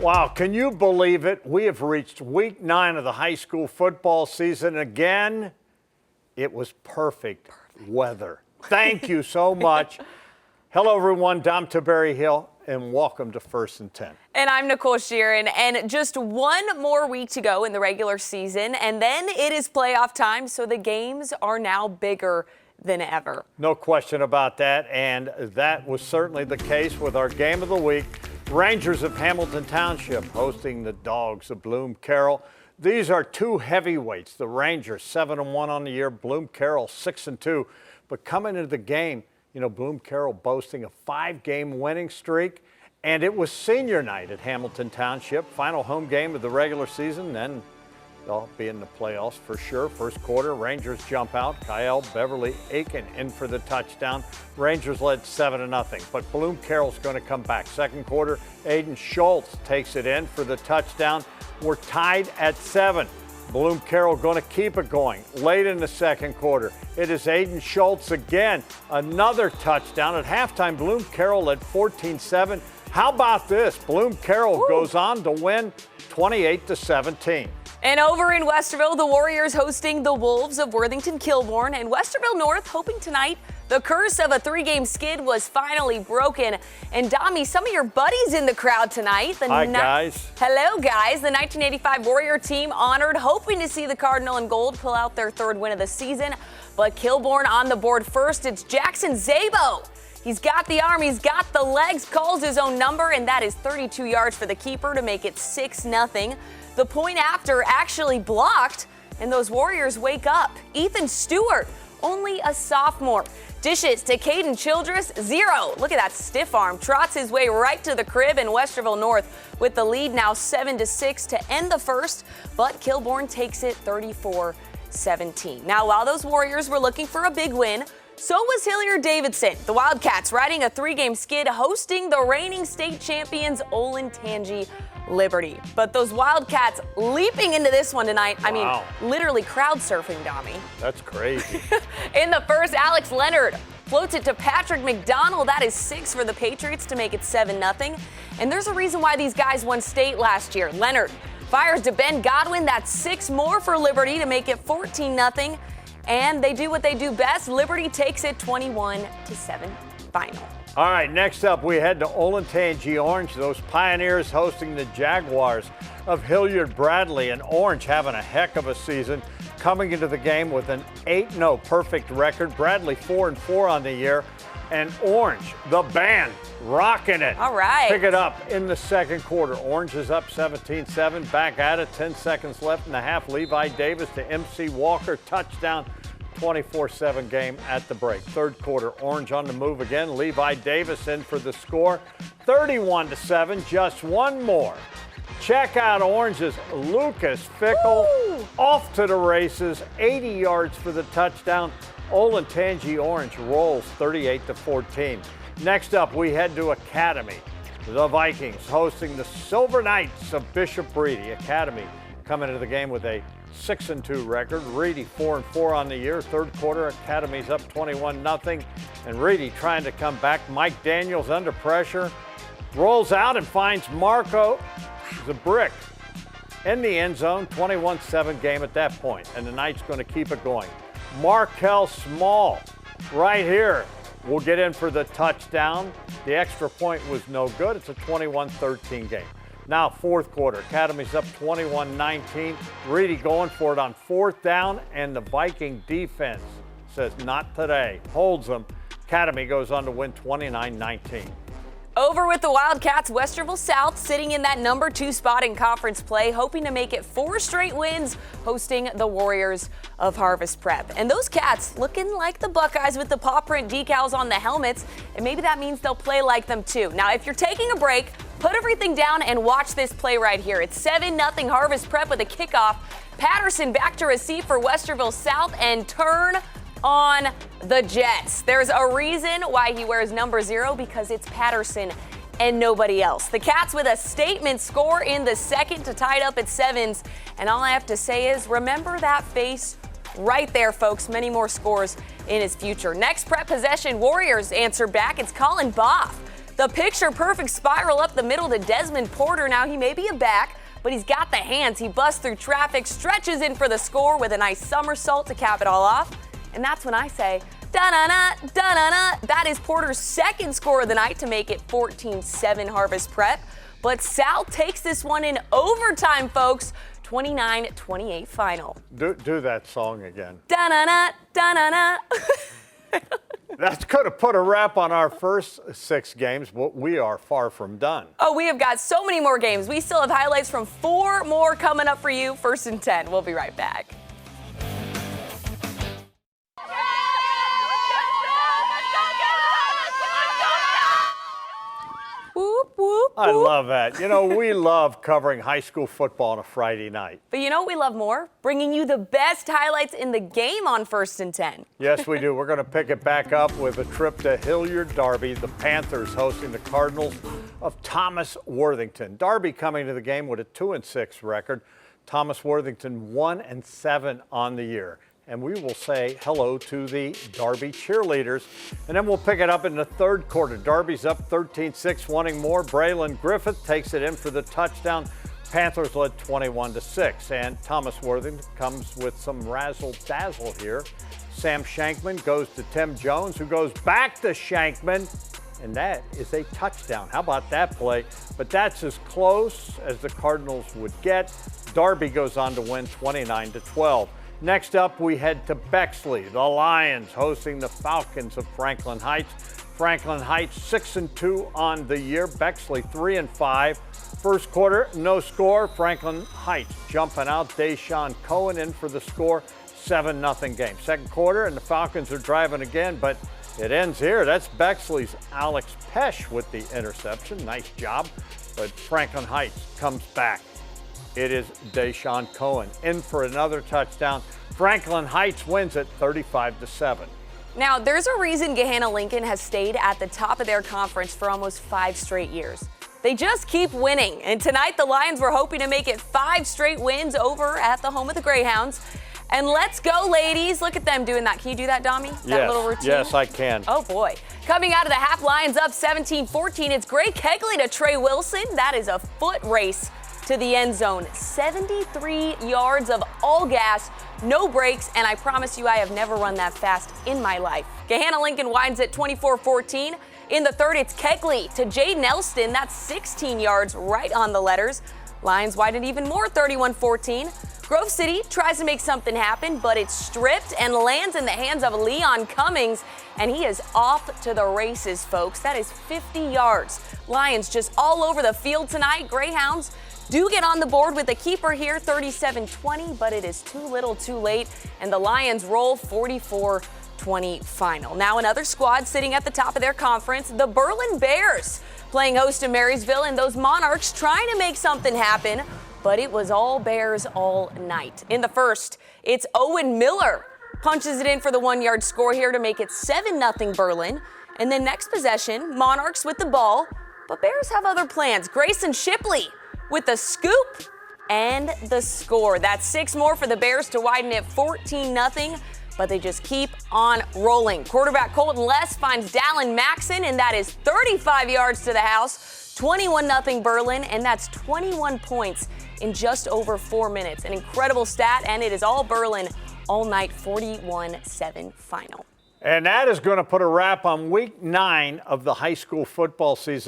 Wow, can you believe it? We have reached week 9 of the high school football season again. It was perfect weather. Thank you so much. Hello, everyone. I'm Tiberi Hill, and welcome to First and 10. And I'm Nicole Shearin, and just one more week to go in the regular season, and then it is playoff time, so the games are now bigger than ever. No question about that, and that was certainly the case with our game of the week. Rangers of Hamilton Township hosting the Dogs of Bloom Carroll. These are two heavyweights. The Rangers 7-1 on the year, Bloom Carroll 6-2. But coming into the game, Bloom Carroll boasting a 5-game winning streak, and it was senior night at Hamilton Township, final home game of the regular season. Then they'll be in the playoffs for sure. First quarter, Rangers jump out. Kyle Beverly Aiken in for the touchdown. Rangers led 7-0, but Bloom Carroll's going to come back. Second quarter, Aiden Schultz takes it in for the touchdown. We're tied at 7. Bloom Carroll going to keep it going. Late in the second quarter, it is Aiden Schultz again. Another touchdown. At halftime, Bloom Carroll led 14-7. How about this? Bloom Carroll goes on to win 28-17. And over in Westerville, the Warriors hosting the Wolves of Worthington-Kilbourne, and Westerville North hoping tonight the curse of a 3-game skid was finally broken. And Dami, some of your buddies in the crowd tonight. Hi, guys. Hello, guys. The 1985 Warrior team honored, hoping to see the Cardinal and Gold pull out their 3rd win of the season. But Kilbourne on the board first. It's Jackson Zabo. He's got the arm, he's got the legs, calls his own number, and that is 32 yards for the keeper to make it 6-0. The point after actually blocked, and those Warriors wake up. Ethan Stewart, only a sophomore. Dishes to Caden Childress, 0. Look at that stiff arm. Trots his way right to the crib, in Westerville North with the lead now 7-6 to end the first, but Kilbourne takes it 34-17. Now, while those Warriors were looking for a big win, so was Hilliard-Davidson. The Wildcats riding a 3-game skid, hosting the reigning state champions Olentangy Liberty. But those Wildcats leaping into this one tonight. Wow. I mean, literally crowd surfing, Dami. That's crazy. In the first, Alex Leonard floats it to Patrick McDonald. That is 6 for the Patriots to make it 7-0. And there's a reason why these guys won state last year. Leonard fires to Ben Godwin. That's 6 more for Liberty to make it 14-0. And they do what they do best. Liberty takes it 21-7 final. All right, next up, we head to Olentangy Orange. Those Pioneers hosting the Jaguars of Hilliard-Bradley. And Orange having a heck of a season, coming into the game with an 8-0 perfect record. Bradley 4-4 on the year. And Orange, the band, rocking it. All right. Pick it up in the second quarter. Orange is up 17-7. Back at it, 10 seconds left in the half. Levi Davis to MC Walker, touchdown. 24-7 game at the break. Third quarter, Orange on the move again. Levi Davis in for the score. 31-7, just one more. Check out Orange's Lucas Fickle. Woo! Off to the races, 80 yards for the touchdown. Olentangy Orange rolls 38-14. Next up, we head to Academy. The Vikings hosting the Silver Knights of Bishop Reedy. Academy coming into the game with a 6-2 record. Reedy 4-4 on the year. Third quarter, Academy's up 21-0. And Reedy trying to come back. Mike Daniels under pressure. Rolls out and finds Marco Zabrick in the end zone. 21-7 game at that point. And the Knights going to keep it going. Markel Small right here will get in for the touchdown. The extra point was no good. It's a 21-13 game. Now, fourth quarter, Academy's up 21-19. Reedy going for it on 4th down, and the Viking defense says not today. Holds them. Academy goes on to win 29-19. Over with the Wildcats, Westerville South sitting in that number 2 spot in conference play, hoping to make it 4 straight wins, hosting the Warriors of Harvest Prep. And those Cats looking like the Buckeyes with the paw print decals on the helmets, and maybe that means they'll play like them too. Now, if you're taking a break, put everything down and watch this play right here. It's 7-0 Harvest Prep with a kickoff. Patterson back to receive for Westerville South and turn on the Jets. There's a reason why he wears number 0, because it's Patterson and nobody else. The Cats with a statement score in the second to tie it up at 7s. And all I have to say is remember that face right there, folks. Many more scores in his future. Next prep possession, Warriors answer back. It's Colin Boff The picture-perfect spiral up the middle to Desmond Porter. Now he may be a back, but he's got the hands. He busts through traffic, stretches in for the score with a nice somersault to cap it all off. And that's when I say, da-na-na, da-na-na. That is Porter's second score of the night to make it 14-7 Harvest Prep. But Sal takes this one in overtime, folks. 29-28 final. Do that song again. Da-na-na, da-na-na. That's going to put a wrap on our first 6 games, but we are far from done. Oh, we have got so many more games. We still have highlights from 4 more coming up for you. 1st and 10. We'll be right back. Whoop, whoop, I whoop. love that. You know, we love covering high school football on a Friday night. But you know what we love more? Bringing you the best highlights in the game on 1st and 10. Yes, we do. We're going to pick it back up with a trip to Hilliard Darby, the Panthers hosting the Cardinals of Thomas Worthington. Darby coming to the game with a 2-6 record. Thomas Worthington 1-7 on the year. And we will say hello to the Darby cheerleaders. And then we'll pick it up in the 3rd quarter. Darby's up 13-6, wanting more. Braylon Griffith takes it in for the touchdown. Panthers led 21-6. And Thomas Worthington comes with some razzle-dazzle here. Sam Shankman goes to Tim Jones, who goes back to Shankman. And that is a touchdown. How about that play? But that's as close as the Cardinals would get. Darby goes on to win 29-12. Next up, we head to Bexley. The Lions hosting the Falcons of Franklin Heights. Franklin Heights 6-2 on the year. Bexley 3-5. First quarter, no score. Franklin Heights jumping out. Deshaun Cohen in for the score. 7-0 game. Second quarter, and the Falcons are driving again, but it ends here. That's Bexley's Alex Pesh with the interception. Nice job. But Franklin Heights comes back. It is Deshaun Cohen in for another touchdown. Franklin Heights wins it 35-7. Now, there's a reason Gahanna Lincoln has stayed at the top of their conference for almost 5 straight years. They just keep winning. And tonight, the Lions were hoping to make it 5 straight wins over at the home of the Greyhounds. And let's go, ladies. Look at them doing that. Can you do that, Dami? That little routine? Yes, I can. Oh, boy. Coming out of the half, Lions up 17-14. It's Gray Kegley to Trey Wilson. That is a foot race to the end zone. 73 yards of all gas, no brakes, and I promise you I have never run that fast in my life. Gahanna Lincoln winds at 24-14. In the 3rd, it's Kegley to Jaden Elston. That's 16 yards right on the letters. Lions widen even more, 31-14. Grove City tries to make something happen, but it's stripped and lands in the hands of Leon Cummings, and he is off to the races, folks. That is 50 yards. Lions just all over the field tonight. Greyhounds do get on the board with a keeper here, 37-20, but it is too little too late, and the Lions roll 44-20 final. Now another squad sitting at the top of their conference, the Berlin Bears, playing host to Marysville, and those Monarchs trying to make something happen, but it was all Bears all night. In the 1st, it's Owen Miller punches it in for the 1-yard score here to make it 7-0 Berlin, and then next possession, Monarchs with the ball, but Bears have other plans. Grayson Shipley with the scoop and the score. That's 6 more for the Bears to widen it 14-0, but they just keep on rolling. Quarterback Colton Less finds Dallin Maxon, and that is 35 yards to the house. 21-0 Berlin, and that's 21 points in just over 4 minutes. An incredible stat, and it is all Berlin all night, 41-7 final. And that is going to put a wrap on week 9 of the high school football season.